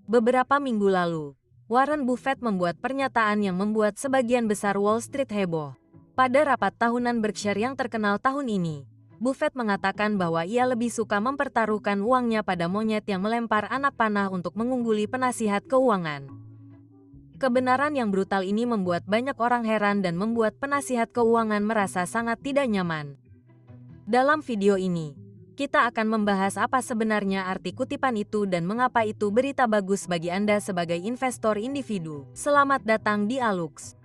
Beberapa minggu lalu, Warren Buffett membuat pernyataan yang membuat sebagian besar Wall Street heboh. Pada rapat tahunan Berkshire yang terkenal tahun ini, Buffett mengatakan bahwa ia lebih suka mempertaruhkan uangnya pada monyet yang melempar anak panah untuk mengungguli penasihat keuangan. Kebenaran yang brutal ini membuat banyak orang heran dan membuat penasihat keuangan merasa sangat tidak nyaman. Dalam video ini, kita akan membahas apa sebenarnya arti kutipan itu dan mengapa itu berita bagus bagi Anda sebagai investor individu. Selamat datang di Alux.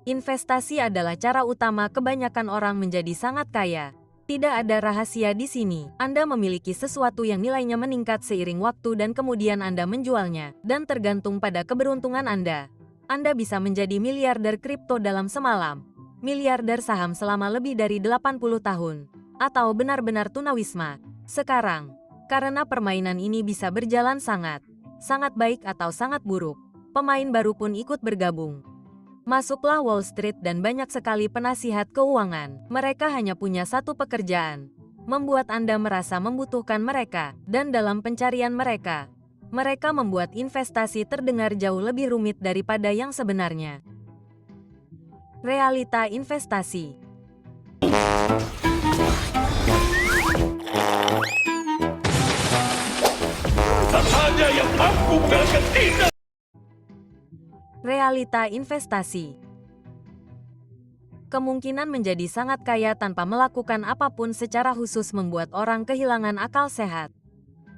Investasi adalah cara utama kebanyakan orang menjadi sangat kaya. Tidak ada rahasia di sini. Anda memiliki sesuatu yang nilainya meningkat seiring waktu dan kemudian Anda menjualnya, dan tergantung pada keberuntungan Anda. Anda bisa menjadi miliarder kripto dalam semalam, miliarder saham selama lebih dari 80 tahun, atau benar-benar tunawisma sekarang. Karena permainan ini bisa berjalan sangat baik atau sangat buruk, pemain baru pun ikut bergabung. Masuklah Wall Street dan banyak sekali penasihat keuangan. Mereka hanya punya satu pekerjaan, membuat Anda merasa membutuhkan mereka, dan dalam pencarian mereka, mereka membuat investasi terdengar jauh lebih rumit daripada yang sebenarnya. Realita investasi. Hanya yang mampu mengangkat tindak. Realita investasi. Kemungkinan menjadi sangat kaya tanpa melakukan apapun secara khusus membuat orang kehilangan akal sehat.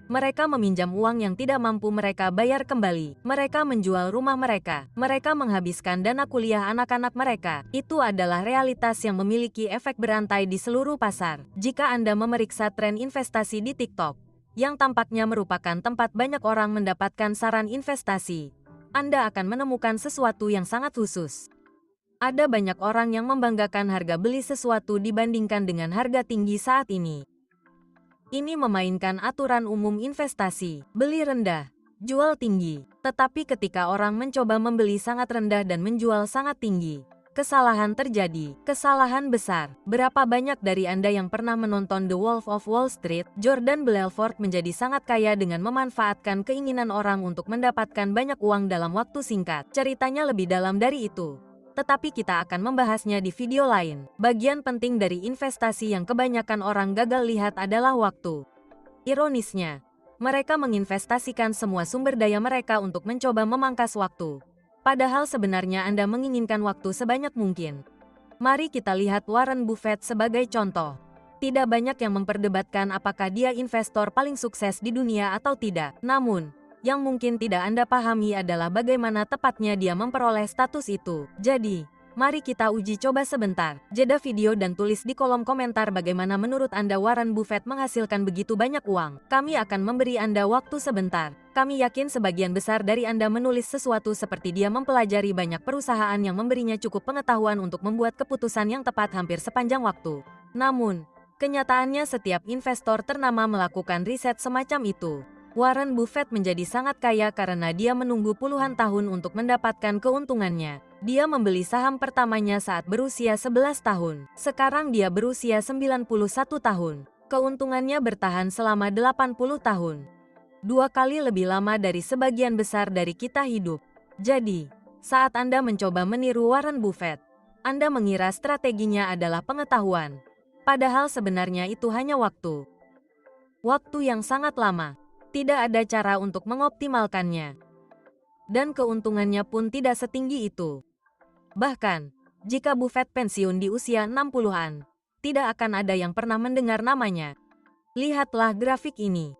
Mereka meminjam uang yang tidak mampu mereka bayar kembali. Mereka menjual rumah mereka. Mereka menghabiskan dana kuliah anak-anak mereka. Itu adalah realitas yang memiliki efek berantai di seluruh pasar. Jika Anda memeriksa tren investasi di TikTok, yang tampaknya merupakan tempat banyak orang mendapatkan saran investasi, Anda akan menemukan sesuatu yang sangat khusus. Ada banyak orang yang membanggakan harga beli sesuatu dibandingkan dengan harga tinggi saat ini. Ini memainkan aturan umum investasi, beli rendah, jual tinggi. Tetapi ketika orang mencoba membeli sangat rendah dan menjual sangat tinggi, kesalahan terjadi, kesalahan besar. Berapa banyak dari Anda yang pernah menonton The Wolf of Wall Street? Jordan Belfort menjadi sangat kaya dengan memanfaatkan keinginan orang untuk mendapatkan banyak uang dalam waktu singkat. Ceritanya lebih dalam dari itu, tetapi kita akan membahasnya di video lain. Bagian penting dari investasi yang kebanyakan orang gagal lihat adalah waktu. Ironisnya, mereka menginvestasikan semua sumber daya mereka untuk mencoba memangkas waktu. Padahal sebenarnya Anda menginginkan waktu sebanyak mungkin. Mari kita lihat Warren Buffett sebagai contoh. Tidak banyak yang memperdebatkan apakah dia investor paling sukses di dunia atau tidak. Namun, yang mungkin tidak Anda pahami adalah bagaimana tepatnya dia memperoleh status itu. Jadi, mari kita uji coba sebentar. Jeda video dan tulis di kolom komentar bagaimana menurut Anda Warren Buffett menghasilkan begitu banyak uang. Kami akan memberi Anda waktu sebentar. Kami yakin sebagian besar dari Anda menulis sesuatu seperti dia mempelajari banyak perusahaan yang memberinya cukup pengetahuan untuk membuat keputusan yang tepat hampir sepanjang waktu. Namun, kenyataannya setiap investor ternama melakukan riset semacam itu. Warren Buffett menjadi sangat kaya karena dia menunggu puluhan tahun untuk mendapatkan keuntungannya. Dia membeli saham pertamanya saat berusia 11 tahun. Sekarang dia berusia 91 tahun. Keuntungannya bertahan selama 80 tahun. 2 kali lebih lama dari sebagian besar dari kita hidup. Jadi, saat Anda mencoba meniru Warren Buffett, Anda mengira strateginya adalah pengetahuan. Padahal sebenarnya itu hanya waktu. Waktu yang sangat lama. Tidak ada cara untuk mengoptimalkannya. Dan keuntungannya pun tidak setinggi itu. Bahkan, jika Buffett pensiun di usia 60-an, tidak akan ada yang pernah mendengar namanya. Lihatlah grafik ini.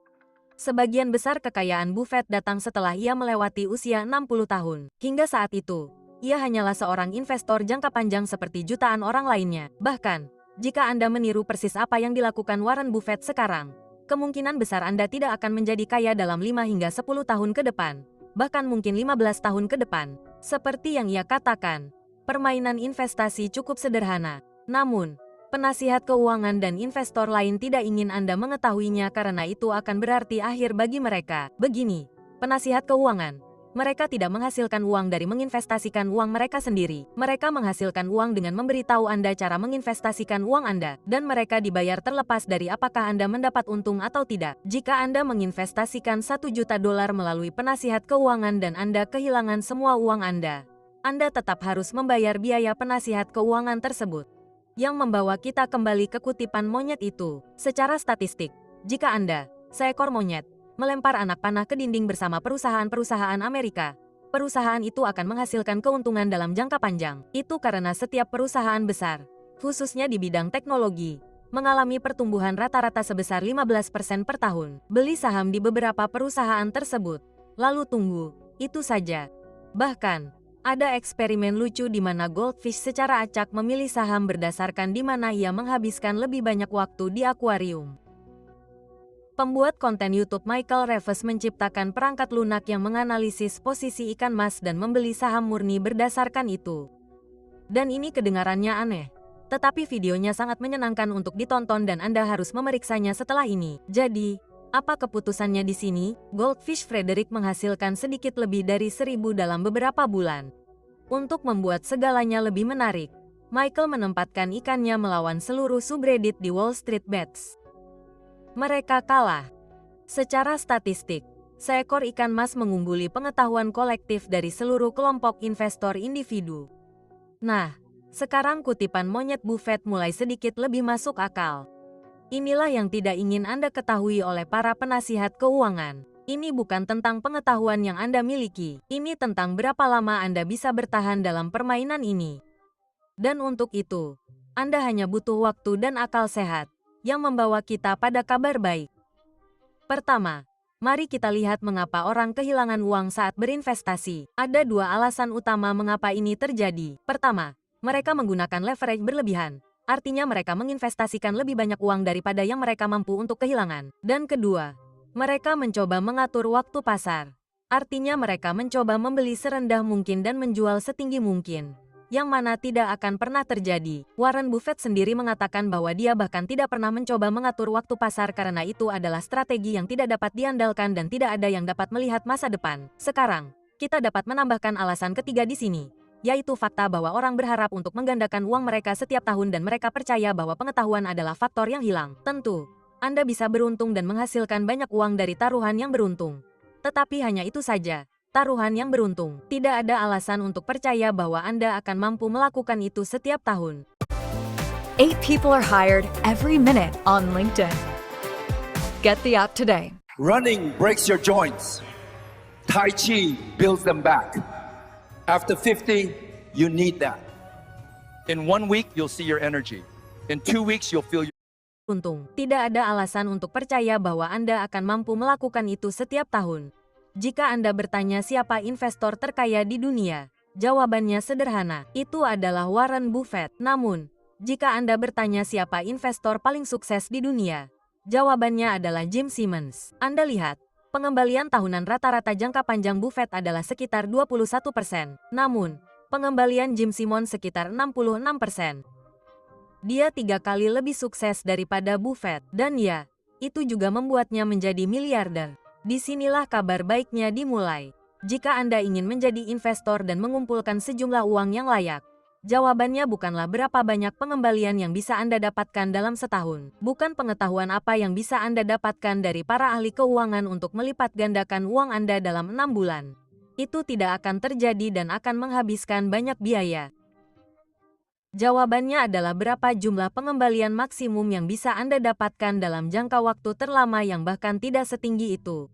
Sebagian besar kekayaan Buffett datang setelah ia melewati usia 60 tahun. Hingga saat itu, ia hanyalah seorang investor jangka panjang seperti jutaan orang lainnya. Bahkan, jika Anda meniru persis apa yang dilakukan Warren Buffett sekarang, kemungkinan besar Anda tidak akan menjadi kaya dalam 5 hingga 10 tahun ke depan, bahkan mungkin 15 tahun ke depan. Seperti yang ia katakan, permainan investasi cukup sederhana. Namun, penasihat keuangan dan investor lain tidak ingin Anda mengetahuinya karena itu akan berarti akhir bagi mereka. Begini, penasihat keuangan, Mereka tidak menghasilkan uang dari menginvestasikan uang mereka sendiri. Mereka menghasilkan uang dengan memberitahu Anda cara menginvestasikan uang Anda, dan mereka dibayar terlepas dari apakah Anda mendapat untung atau tidak. Jika Anda menginvestasikan $1 juta melalui penasihat keuangan dan Anda kehilangan semua uang Anda tetap harus membayar biaya penasihat keuangan tersebut. Yang membawa kita kembali ke kutipan monyet itu. Secara statistik, jika Anda, seekor monyet, melempar anak panah ke dinding bersama perusahaan-perusahaan Amerika, perusahaan itu akan menghasilkan keuntungan dalam jangka panjang. Itu karena setiap perusahaan besar, khususnya di bidang teknologi, mengalami pertumbuhan rata-rata sebesar 15% per tahun. Beli saham di beberapa perusahaan tersebut, lalu tunggu, itu saja. Bahkan, ada eksperimen lucu di mana goldfish secara acak memilih saham berdasarkan di mana ia menghabiskan lebih banyak waktu di akuarium. Pembuat konten YouTube Michael Reeves menciptakan perangkat lunak yang menganalisis posisi ikan mas dan membeli saham murni berdasarkan itu. Dan ini kedengarannya aneh. Tetapi videonya sangat menyenangkan untuk ditonton dan Anda harus memeriksanya setelah ini. Jadi, apa keputusannya di sini? Goldfish Frederick menghasilkan sedikit lebih dari 1.000 dalam beberapa bulan. Untuk membuat segalanya lebih menarik, Michael menempatkan ikannya melawan seluruh subreddit di Wall Street Bets. Mereka kalah. Secara statistik, seekor ikan mas mengungguli pengetahuan kolektif dari seluruh kelompok investor individu. Nah, sekarang kutipan monyet Buffett mulai sedikit lebih masuk akal. Inilah yang tidak ingin Anda ketahui oleh para penasihat keuangan. Ini bukan tentang pengetahuan yang Anda miliki. Ini tentang berapa lama Anda bisa bertahan dalam permainan ini. Dan untuk itu, Anda hanya butuh waktu dan akal sehat yang membawa kita pada kabar baik. Pertama, mari kita lihat mengapa orang kehilangan uang saat berinvestasi. Ada 2 alasan utama mengapa ini terjadi. Pertama, mereka menggunakan leverage berlebihan. Artinya mereka menginvestasikan lebih banyak uang daripada yang mereka mampu untuk kehilangan. Dan kedua, mereka mencoba mengatur waktu pasar. Artinya mereka mencoba membeli serendah mungkin dan menjual setinggi mungkin, yang mana tidak akan pernah terjadi. Warren Buffett sendiri mengatakan bahwa dia bahkan tidak pernah mencoba mengatur waktu pasar karena itu adalah strategi yang tidak dapat diandalkan dan tidak ada yang dapat melihat masa depan. Sekarang, kita dapat menambahkan alasan ketiga di sini, yaitu fakta bahwa orang berharap untuk menggandakan uang mereka setiap tahun dan mereka percaya bahwa pengetahuan adalah faktor yang hilang. Tentu, Anda bisa beruntung dan menghasilkan banyak uang dari taruhan yang beruntung. Tetapi hanya itu saja. Taruhan yang beruntung. Tidak ada alasan untuk percaya bahwa Anda akan mampu melakukan itu setiap tahun. 8 people are hired every minute on LinkedIn. Get the app today. Running breaks your joints. Tai Chi builds them back. After 50, you need that. In 1 week, you'll see your energy. In 2 weeks, you'll feel your Untung, tidak ada alasan untuk percaya bahwa Anda akan mampu melakukan itu setiap tahun. Jika Anda bertanya siapa investor terkaya di dunia, jawabannya sederhana, itu adalah Warren Buffett. Namun, jika Anda bertanya siapa investor paling sukses di dunia, jawabannya adalah Jim Simons. Anda lihat, pengembalian tahunan rata-rata jangka panjang Buffett adalah sekitar 21%. Namun, pengembalian Jim Simons sekitar 66%. Dia 3 kali lebih sukses daripada Buffett. Dan ya, itu juga membuatnya menjadi miliarder. Disinilah kabar baiknya dimulai. Jika Anda ingin menjadi investor dan mengumpulkan sejumlah uang yang layak, jawabannya bukanlah berapa banyak pengembalian yang bisa Anda dapatkan dalam setahun. Bukan pengetahuan apa yang bisa Anda dapatkan dari para ahli keuangan untuk melipat gandakan uang Anda dalam 6 bulan. Itu tidak akan terjadi dan akan menghabiskan banyak biaya. Jawabannya adalah berapa jumlah pengembalian maksimum yang bisa Anda dapatkan dalam jangka waktu terlama yang bahkan tidak setinggi itu.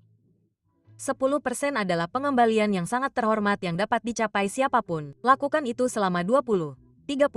10% adalah pengembalian yang sangat terhormat yang dapat dicapai siapapun. Lakukan itu selama 20, 30,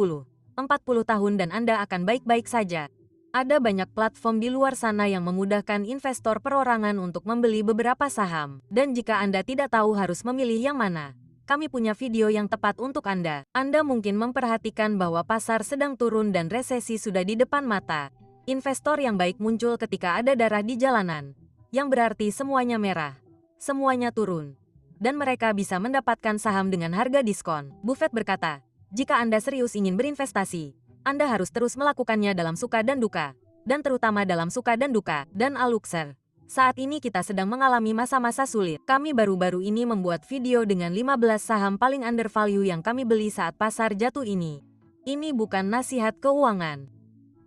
40 tahun dan Anda akan baik-baik saja. Ada banyak platform di luar sana yang memudahkan investor perorangan untuk membeli beberapa saham. Dan jika Anda tidak tahu harus memilih yang mana, kami punya video yang tepat untuk Anda. Anda mungkin memperhatikan bahwa pasar sedang turun dan resesi sudah di depan mata. Investor yang baik muncul ketika ada darah di jalanan, yang berarti semuanya merah, semuanya turun, dan mereka bisa mendapatkan saham dengan harga diskon. Buffett berkata, jika Anda serius ingin berinvestasi, Anda harus terus melakukannya dalam suka dan duka, dan terutama dalam suka dan duka. Dan Aluxer, Saat ini kita sedang mengalami masa-masa sulit. Kami baru-baru ini membuat video dengan 15 saham paling undervalue yang kami beli saat pasar jatuh ini. Ini bukan nasihat keuangan.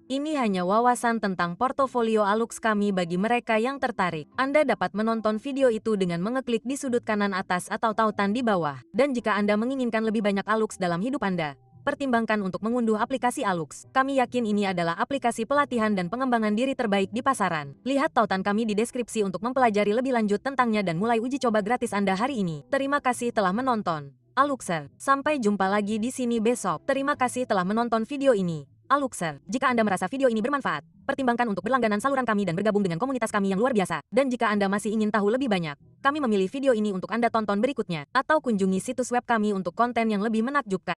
Ini hanya wawasan tentang portofolio Alux kami bagi mereka yang tertarik. Anda dapat menonton video itu dengan mengeklik di sudut kanan atas atau tautan di bawah. Dan jika Anda menginginkan lebih banyak Alux dalam hidup Anda, pertimbangkan untuk mengunduh aplikasi Alux. Kami yakin ini adalah aplikasi pelatihan dan pengembangan diri terbaik di pasaran. Lihat tautan kami di deskripsi untuk mempelajari lebih lanjut tentangnya dan mulai uji coba gratis Anda hari ini. Terima kasih telah menonton. Aluxer, sampai jumpa lagi di sini besok. Terima kasih telah menonton video ini. Aluxer, jika Anda merasa video ini bermanfaat, pertimbangkan untuk berlangganan saluran kami dan bergabung dengan komunitas kami yang luar biasa. Dan jika Anda masih ingin tahu lebih banyak, kami memilih video ini untuk Anda tonton berikutnya, atau kunjungi situs web kami untuk konten yang lebih menakjubkan.